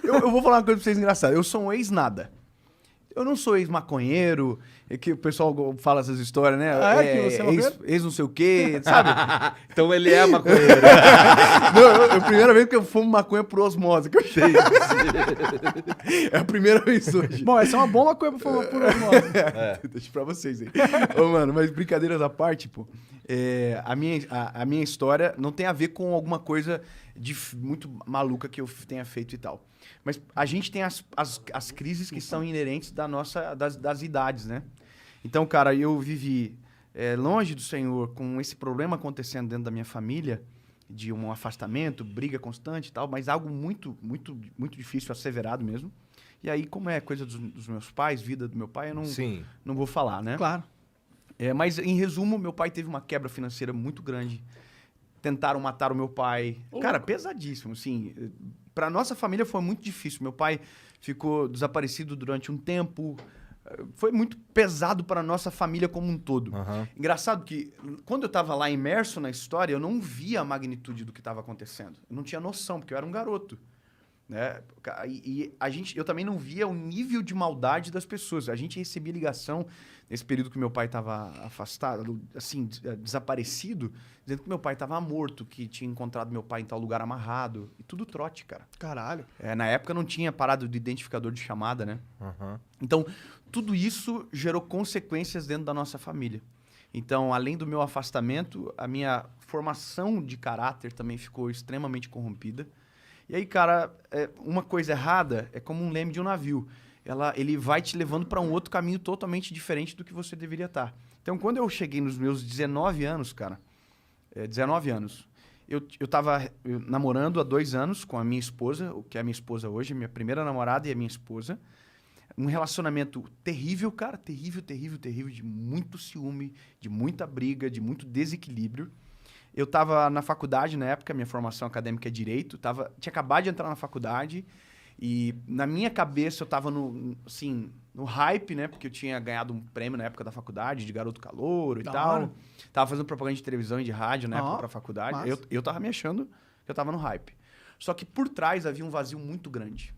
Eu vou falar uma coisa pra vocês engraçada. Eu sou um ex-nada. Eu não sou ex-maconheiro, que o pessoal fala essas histórias, né? Que você é maconheiro? Ex não sei o quê, sabe? Então ele é maconheiro. Não, é a primeira vez que eu fumo maconha por osmose, que eu sei. É a primeira vez hoje. Bom, essa é uma bomba coisa pra falar por osmose. Deixa pra vocês aí. Ô, mano, mas brincadeiras à parte, pô. A minha história não tem a ver com alguma coisa muito maluca que eu tenha feito e tal. Mas a gente tem as crises que são inerentes das idades, né? Então, cara, eu vivi longe do Senhor com esse problema acontecendo dentro da minha família, de um afastamento, briga constante e tal, mas algo muito, muito, muito difícil, asseverado mesmo. E aí, como é coisa dos meus pais, vida do meu pai, eu não vou falar, né? Claro. Mas, em resumo, meu pai teve uma quebra financeira muito grande. Tentaram matar o meu pai. Cara, pesadíssimo, assim. Pra nossa família foi muito difícil. Meu pai ficou desaparecido durante um tempo. Foi muito pesado para nossa família como um todo. Engraçado que, quando eu tava lá imerso na história, eu não via a magnitude do que estava acontecendo. Eu não tinha noção, porque eu era um garoto. Né? E eu também não via o nível de maldade das pessoas. A gente recebia ligação nesse período que meu pai estava afastado, assim, desaparecido, dizendo que meu pai estava morto, que tinha encontrado meu pai em tal lugar amarrado. E tudo trote, cara. Caralho. Na época não tinha parado de identificador de chamada, né? Então, tudo isso gerou consequências dentro da nossa família. Então, além do meu afastamento, a minha formação de caráter também ficou extremamente corrompida. E aí, cara, uma coisa errada é como um leme de um navio. Ele vai te levando para um outro caminho totalmente diferente do que você deveria estar. Então, quando eu cheguei nos meus 19 anos, cara, 19 anos, eu tava namorando há 2 anos com a minha esposa, o que é a minha esposa hoje, minha primeira namorada e a minha esposa. Um relacionamento terrível, cara, terrível, terrível, terrível, de muito ciúme, de muita briga, de muito desequilíbrio. Eu estava na faculdade na época, minha formação acadêmica é Direito, tinha acabado de entrar na faculdade e na minha cabeça eu estava no hype, né? Porque eu tinha ganhado um prêmio na época da faculdade, de garoto calouro e tal. Tava fazendo propaganda de televisão e de rádio na época pra faculdade. Eu tava me achando que eu tava no hype. Só que por trás havia um vazio muito grande.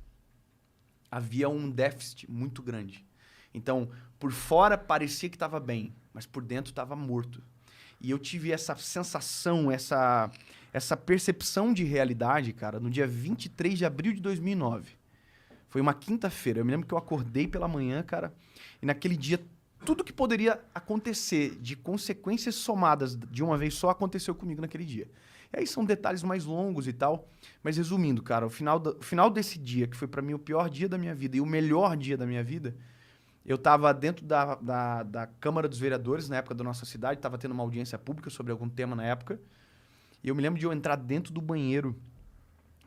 Havia um déficit muito grande. Então, por fora parecia que estava bem, mas por dentro estava morto. E eu tive essa sensação, essa percepção de realidade, cara, no dia 23 de abril de 2009. Foi uma quinta-feira. Eu me lembro que eu acordei pela manhã, cara, e naquele dia, tudo que poderia acontecer de consequências somadas de uma vez só aconteceu comigo naquele dia. E aí são detalhes mais longos e tal, mas resumindo, cara, o final desse dia, que foi pra mim o pior dia da minha vida e o melhor dia da minha vida, eu estava dentro da Câmara dos Vereadores, na época da nossa cidade, estava tendo uma audiência pública sobre algum tema na época, e eu me lembro de eu entrar dentro do banheiro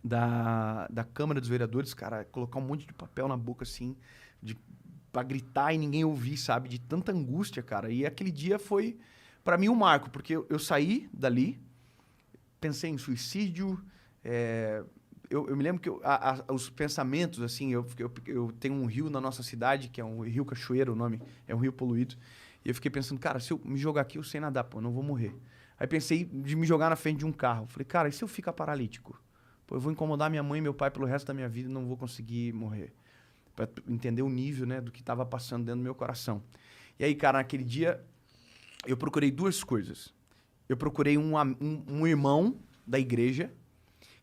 da Câmara dos Vereadores, cara, colocar um monte de papel na boca, assim, pra gritar e ninguém ouvir, sabe? De tanta angústia, cara. E aquele dia foi, pra mim, um marco, porque eu saí dali, pensei em suicídio, eu me lembro que os pensamentos, assim, eu tenho um rio na nossa cidade, que é um rio Cachoeira, o nome, é um rio poluído, e eu fiquei pensando, cara, se eu me jogar aqui, eu sei nadar, pô, eu não vou morrer. Aí pensei de me jogar na frente de um carro. Falei, cara, e se eu ficar paralítico? Pô, eu vou incomodar minha mãe e meu pai pelo resto da minha vida e não vou conseguir morrer. Pra entender o nível, né, do que estava passando dentro do meu coração. E aí, cara, naquele dia, eu procurei 2 coisas. Eu procurei um irmão da igreja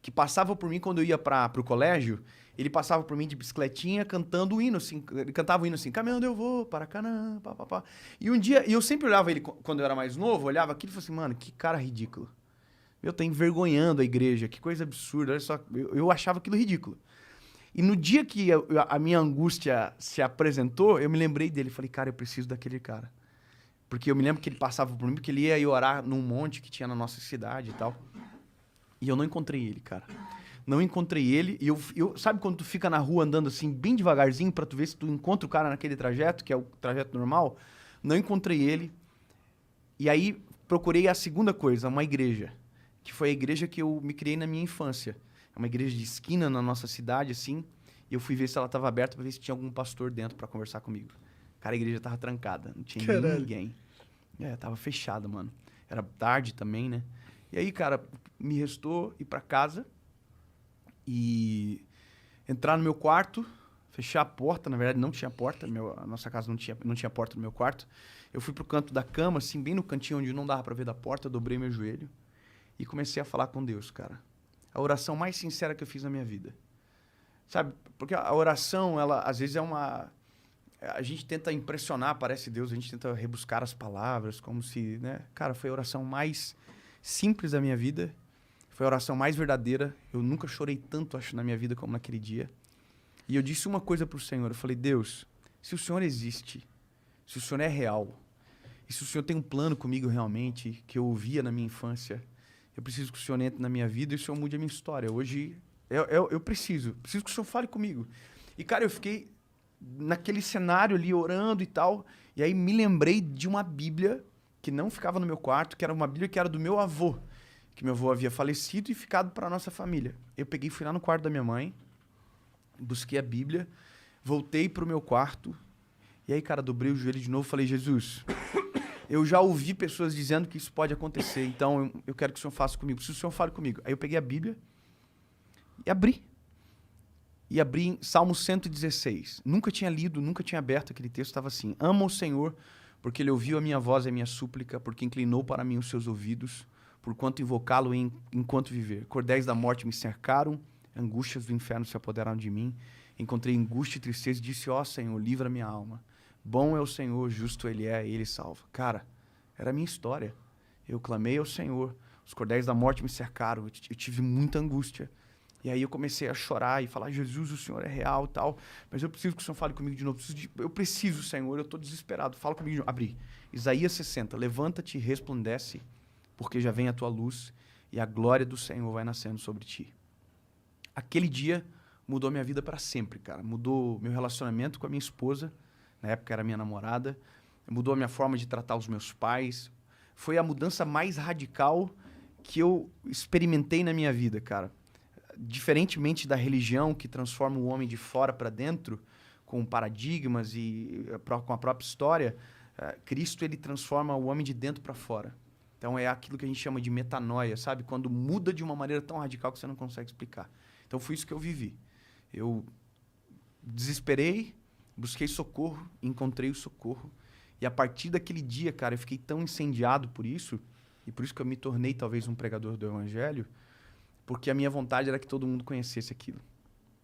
que passava por mim quando eu ia pro colégio. Ele passava por mim de bicicletinha cantando o hino, assim. Ele cantava o hino assim, caminhando eu vou, Paracanã, papapá. E um dia, eu sempre olhava ele, quando eu era mais novo, olhava aquilo e falava assim, mano, que cara ridículo. Eu tô envergonhando a igreja, que coisa absurda. Olha só, eu achava aquilo ridículo. E no dia que a minha angústia se apresentou, eu me lembrei dele. Falei, cara, eu preciso daquele cara. Porque eu me lembro que ele passava por mim, porque ele ia ir orar num monte que tinha na nossa cidade e tal. E eu não encontrei ele, cara. Não encontrei ele. E eu sabe quando tu fica na rua andando assim, bem devagarzinho, pra tu ver se tu encontra o cara naquele trajeto, que é o trajeto normal? Não encontrei ele. E aí procurei a segunda coisa, uma igreja. Que foi a igreja que eu me criei na minha infância. É uma igreja de esquina na nossa cidade, assim. E eu fui ver se ela estava aberta pra ver se tinha algum pastor dentro pra conversar comigo. Cara, a igreja tava trancada. Não tinha ninguém. Tava fechada, mano. Era tarde também, né? E aí, cara, me restou ir pra casa. E entrar no meu quarto, fechar a porta. Na verdade, não tinha porta. A nossa casa não tinha porta no meu quarto. Eu fui pro canto da cama, assim, bem no cantinho onde não dava pra ver da porta. Eu dobrei meu joelho e comecei a falar com Deus, cara. A oração mais sincera que eu fiz na minha vida. Sabe? Porque a oração, ela, às vezes, é uma... A gente tenta impressionar, parece Deus. A gente tenta rebuscar as palavras, como se, né? Cara, foi a oração mais simples da minha vida. Foi a oração mais verdadeira. Eu nunca chorei tanto, acho, na minha vida como naquele dia. E eu disse uma coisa pro Senhor. Eu falei, Deus, se o Senhor existe, se o Senhor é real, e se o Senhor tem um plano comigo realmente, que eu ouvia na minha infância, eu preciso que o Senhor entre na minha vida e o Senhor mude a minha história. Hoje, eu preciso que o Senhor fale comigo. E, cara, eu fiquei naquele cenário ali, orando e tal, e aí me lembrei de uma Bíblia que não ficava no meu quarto, que era uma Bíblia que era do meu avô, que meu avô havia falecido e ficado para a nossa família. Eu peguei, fui lá no quarto da minha mãe, busquei a Bíblia, voltei pro meu quarto, e aí, cara, dobrei o joelho de novo e falei, Jesus, eu já ouvi pessoas dizendo que isso pode acontecer, então eu quero que o Senhor faça comigo, se o Senhor fale comigo. Aí eu peguei a Bíblia e abri. E abri em Salmo 116. Nunca tinha lido, nunca tinha aberto aquele texto, estava assim, ama o Senhor, porque Ele ouviu a minha voz e a minha súplica, porque inclinou para mim os seus ouvidos, porquanto invocá-lo enquanto viver. Cordéis da morte me cercaram, angústias do inferno se apoderaram de mim. Encontrei angústia e tristeza e disse, ó Senhor, livra minha alma. Bom é o Senhor, justo Ele é, Ele salva. Cara, era a minha história. Eu clamei ao Senhor, os cordéis da morte me cercaram, eu tive muita angústia. E aí eu comecei a chorar e falar, Jesus, o Senhor é real e tal, mas eu preciso que o Senhor fale comigo de novo. Eu preciso, Senhor, eu estou desesperado, fala comigo de novo. Abri. Isaías 60, levanta-te e resplandece, porque já vem a tua luz e a glória do Senhor vai nascendo sobre ti. Aquele dia mudou minha vida para sempre, cara. Mudou meu relacionamento com a minha esposa, na época era minha namorada, mudou a minha forma de tratar os meus pais. Foi a mudança mais radical que eu experimentei na minha vida, cara. Diferentemente da religião que transforma o homem de fora para dentro, com paradigmas e com a própria história, Cristo ele transforma o homem de dentro para fora. Então é aquilo que a gente chama de metanoia, sabe? Quando muda de uma maneira tão radical que você não consegue explicar. Então foi isso que eu vivi. Eu desesperei, busquei socorro, encontrei o socorro. E a partir daquele dia, cara, eu fiquei tão incendiado por isso, e por isso que eu me tornei talvez um pregador do evangelho, porque a minha vontade era que todo mundo conhecesse aquilo.